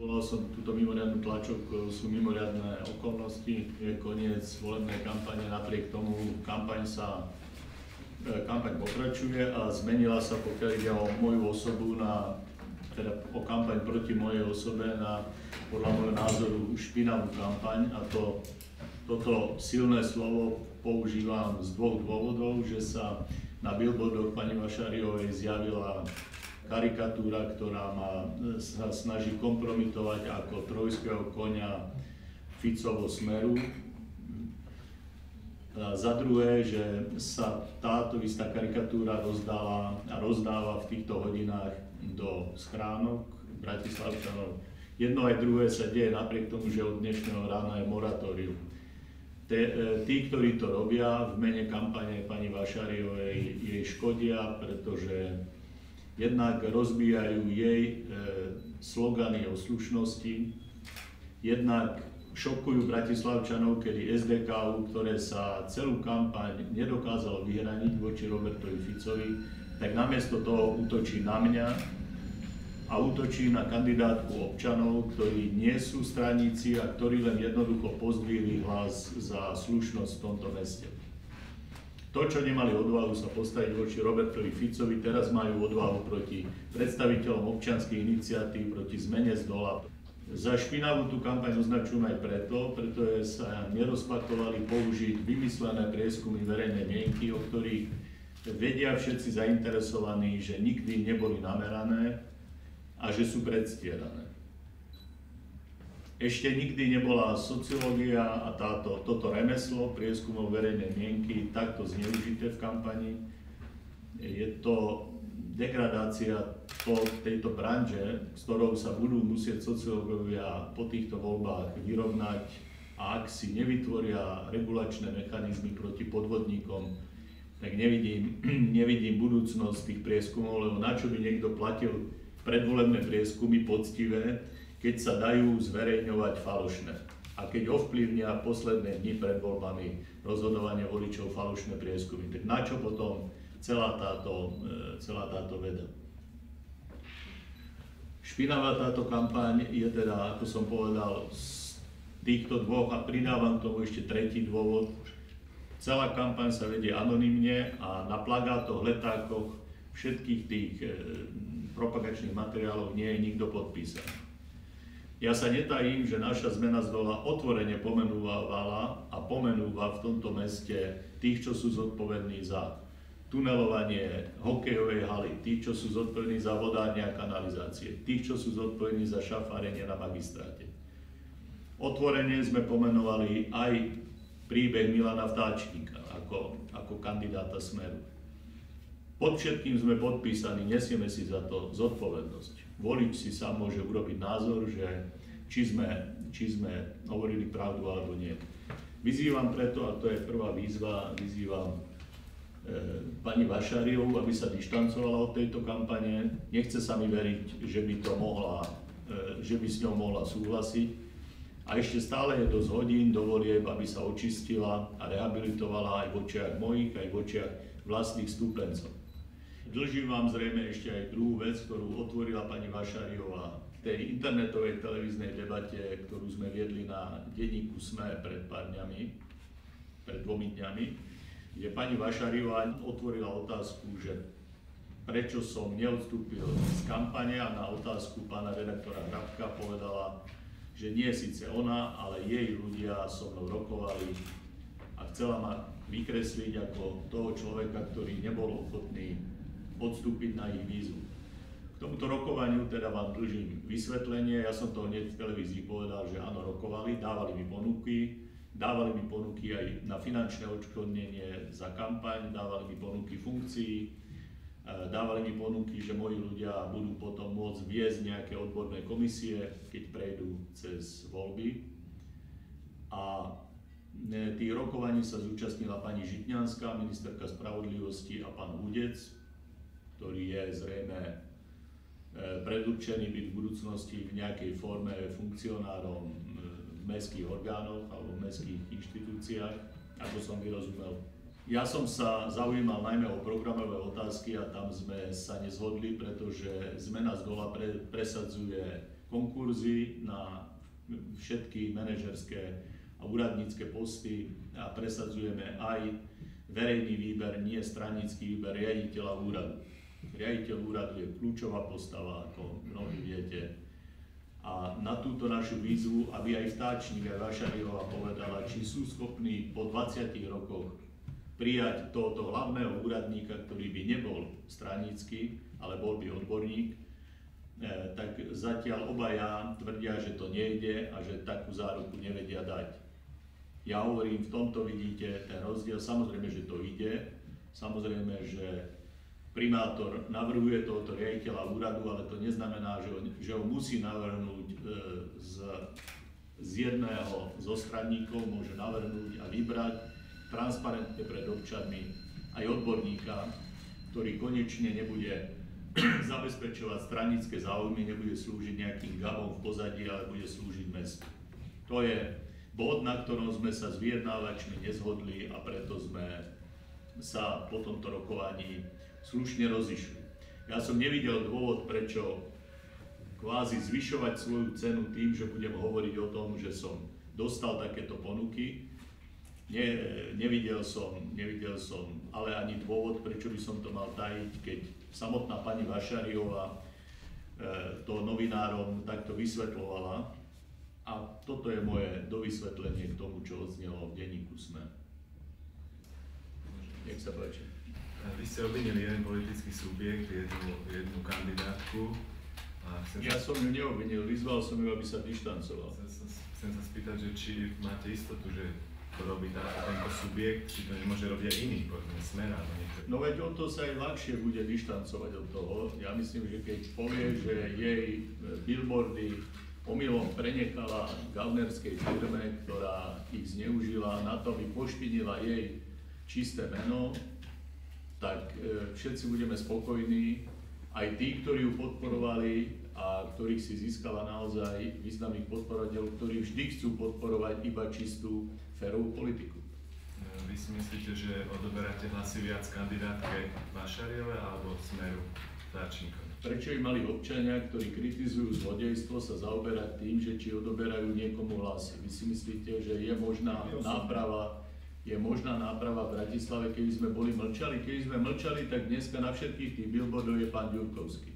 Volal som túto mimoriadnu tlačovku, sú mimoriadne okolnosti, je koniec volebnej kampane, napriek tomu kampaň pokračuje a zmenila sa, pokiaľ ide o moju osobu, teda o kampaň proti mojej osobe na, podľa môjho názoru, špinavú kampaň, a toto silné slovo používam z dvoch dôvodov, že sa na billboardoch pani Vašáriovej zjavila karikatúra, ktorá sa snaží kompromitovať ako trojského koňa Ficovo Smeru. A za druhé, že sa táto istá karikatúra rozdáva v týchto hodinách do schránok Bratislavčanov. Jedno aj druhé sa deje napriek tomu, že od dnešného rána je moratórium. Tí, ktorí to robia v mene kampane pani Vašáriovej, jej škodia, pretože jednak rozbijajú jej slogany o slušnosti, jednak šokujú Bratislavčanov, kedy SDKU, ktoré sa celú kampaň nedokázalo vyhraniť voči Robertovi Ficovi, tak namiesto toho útočí na mňa a útočí na kandidátku občanov, ktorí nie sú straníci a ktorí len jednoducho pozdvihli hlas za slušnosť v tomto meste. To, čo nemali odvahu sa postaviť voči Robertovi Ficovi, teraz majú odvahu proti predstaviteľom občianskych iniciatív, proti zmene zdola. Za špinavú tú kampaň označujem aj pretože sa nerozpakovali použiť vymyslené prieskumy verejnej mienky, o ktorých vedia všetci zainteresovaní, že nikdy neboli namerané a že sú predstierané. Ešte nikdy nebola sociológia a toto remeslo prieskumov verejnej mienky takto zneužité v kampani. Je to degradácia tejto branže, s ktorou sa budú musieť sociológovia po týchto voľbách vyrovnať, a ak si nevytvoria regulačné mechanizmy proti podvodníkom, tak nevidím budúcnosť tých prieskumov, lebo na čo by niekto platil predvolebné prieskumy poctivé, keď sa dajú zverejňovať falošné. A keď ovplyvnia posledné dni pred voľbami rozhodovanie voličov falošné prieskumy, tak na čo potom celá táto veda? Špinavá táto kampaň je teda, ako som povedal, z týchto dvoch, a pridávam k tomu ešte tretí dôvod. Celá kampaň sa vedie anonymne a na plagátoch, letákoch, všetkých tých propagačných materiálov nie je nikto podpísaný. Ja sa netajím, že naša zmena zdola otvorene pomenúvala a pomenúva v tomto meste tých, čo sú zodpovední za tunelovanie hokejovej haly, tých, čo sú zodpovední za vodárne a kanalizácie, tých, čo sú zodpovední za šafárenie na magistráte. Otvorene sme pomenovali aj príbeh Milana Vtáčnika ako kandidáta Smeru. Pod všetkým sme podpísaní, nesieme si za to zodpovednosť. Volič si sám môže urobiť názor, že či sme hovorili pravdu alebo nie. Vyzývam preto, a to je prvá výzva, vyzývam pani Vašáriovú, aby sa dištancovala od tejto kampane. Nechce sa mi veriť, že by s ňou mohla súhlasiť. A ešte stále je dosť hodín do volieb, aby sa očistila a rehabilitovala aj v očiach mojich, aj v očiach vlastných stúpencov. Dlžím vám zrejme ešte aj druhú vec, ktorú otvorila pani Vašáriová v tej internetovej televíznej debate, ktorú sme viedli na denníku SME pred 2 dňami, kde pani Vašáriová otvorila otázku, že prečo som neodstúpil z kampane, a na otázku pána redaktora Hrabka povedala, že nie síce ona, ale jej ľudia so mnou rokovali a chcela ma vykresliť ako toho človeka, ktorý nebol ochotný odstúpiť na ich výzvu. K tomuto rokovaniu teda vám dlžím vysvetlenie. Ja som to hneď v televízii povedal, že áno, rokovali, dávali mi ponuky aj na finančné odškodnenie za kampaň, dávali mi ponuky funkcií, dávali mi ponuky, že moji ľudia budú potom môcť viesť nejaké odborné komisie, keď prejdú cez voľby. A tých rokovaní sa zúčastnila pani Žitňanská, ministerka spravodlivosti, a pán Hudec, ktorý je zrejme predurčený byť v budúcnosti v nejakej forme funkcionárom v mestských orgánoch alebo v mestských inštitúciách, ako som vyrozumel. Ja som sa zaujímal najmä o programové otázky a tam sme sa nezhodli, pretože zmena zdola presadzuje konkurzy na všetky manažerské a úradnícke posty a presadzujeme aj verejný výber, nie stranický výber riaditeľa úradu. Riaditeľ úradu je kľúčová postava, ako mnohí viete. A na túto našu výzvu, aby aj Vtáčnik, aj Vašariová povedala, či sú schopní po 20 rokoch prijať tohoto hlavného úradníka, ktorý by nebol stranický, ale bol by odborník, tak zatiaľ obaja tvrdia, že to nejde a že takú záruku nevedia dať. Ja hovorím, v tomto vidíte ten rozdiel, samozrejme, že to ide, samozrejme, že primátor navrhuje tohoto riaditeľa úradu, ale to neznamená, že ho musí navrhnúť z jedného zo straníkov, môže navrhnúť a vybrať transparentne pred občanmi aj odborníka, ktorý konečne nebude zabezpečovať stranické záujmy, nebude slúžiť nejakým gabom v pozadí, ale bude slúžiť mestu. To je bod, na ktorom sme sa s vyjednávačmi nezhodli a preto sme sa po tomto rokovaní slušne rozišli. Ja som nevidel dôvod, prečo kvázi zvyšovať svoju cenu tým, že budem hovoriť o tom, že som dostal takéto ponuky. Nevidel som ale ani dôvod, prečo by som to mal tajiť, keď samotná pani Vašariová to novinárom takto vysvetľovala. A toto je moje dovysvetlenie k tomu, čo odznelo v denníku SME. Nech sa páči. Vy ste obvinili jeden politický subjekt, jednu kandidátku. Ja som ju neobvinil, vyzval som ju, aby sa dištancoval. Chcem sa spýtať, že či máte istotu, že to robí tento subjekt, či to nemôže robiť aj iný, povedzme Smer alebo niektorý. No veď o to sa aj ľahšie bude dištancovať od toho. Ja myslím, že keď povie, že jej billboardy omylom prenechala gaunerskej firme, ktorá ich zneužila na to, aby pošpinila jej čisté meno, tak všetci budeme spokojní. Aj tí, ktorí ju podporovali a ktorých si získala naozaj významných podporovateľov, ktorí vždy chcú podporovať iba čistú, férovú politiku. Vy si myslíte, že odoberáte hlasy viac kandidátke Vašariove alebo Smeru Vtáčnikovi? Prečo by mali občania, ktorí kritizujú zlodejstvo, sa zaoberať tým, že či odoberajú niekomu hlasy? Vy si myslíte, že je možná náprava v Bratislave, keby sme boli mlčali? Keby sme mlčali, tak dneska na všetkých tých billboardoch je pán Ďurkovský.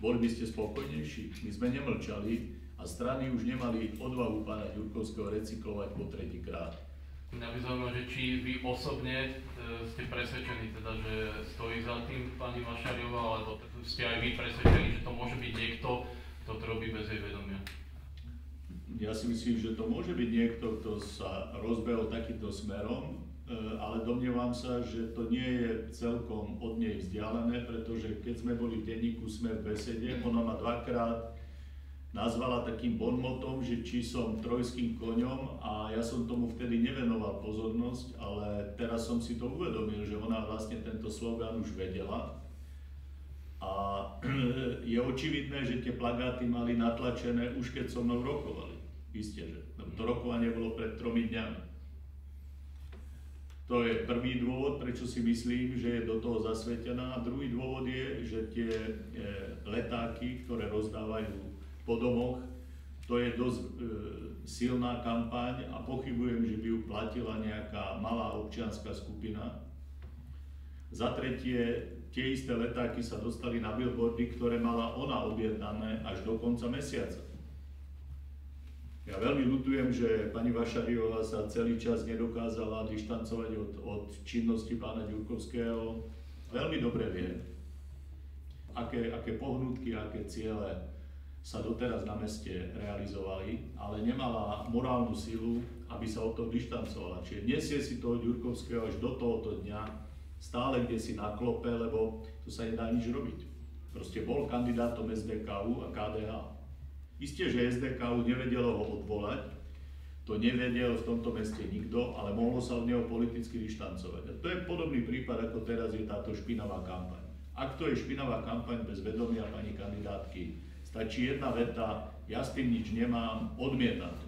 Boli by ste spokojnejší? My sme nemlčali a strany už nemali odvahu pána Ďurkovského recyklovať po tretíkrát. Mňa by zaujímalo, že či vy osobne ste presvedčení, teda, že stojí za tým pani Vašariová, alebo ste aj vy presvedčení, že to môže byť niekto, kto to robí bez jej vedomia? Ja si myslím, že to môže byť niekto, kto sa rozbehol takýmto smerom, ale domnievam sa, že to nie je celkom od nej vzdialené, pretože keď sme boli v denníku SME v besede, ona ma dvakrát nazvala takým bonmotom, že či som trojským koňom, a ja som tomu vtedy nevenoval pozornosť, ale teraz som si to uvedomil, že ona vlastne tento slogán už vedela. A je očividné, že tie plagáty mali natlačené už keď so mnou rokovali. Isté, že to rokovanie bolo pred 3 dňami. To je prvý dôvod, prečo si myslím, že je do toho zasvetená. A druhý dôvod je, že tie letáky, ktoré rozdávajú po domoch, to je dosť silná kampaň a pochybujem, že by ju platila nejaká malá občianská skupina. Za tretie, tie isté letáky sa dostali na billboardy, ktoré mala ona objednané až do konca mesiaca. Ja veľmi ľutujem, že pani Vašariová sa celý čas nedokázala dištancovať od činnosti pána Ďurkovského. Veľmi dobre vie, aké pohnutky, aké ciele sa doteraz na meste realizovali, ale nemala morálnu silu, aby sa od toho dištancovala. Čiže nesie si toho Ďurkovského až do tohoto dňa stále kde si na klope, lebo to sa nedá nič robiť. Proste bol kandidátom SDKU a KDH. Isté, že SDKU nevedelo ho odvolať, to nevedel v tomto meste nikto, ale mohlo sa od neho politicky dištancovať. A to je podobný prípad, ako teraz je táto špinavá kampaň. Ak to je špinavá kampaň bez vedomia pani kandidátky, stačí jedna veta, ja s tým nič nemám, odmietam to.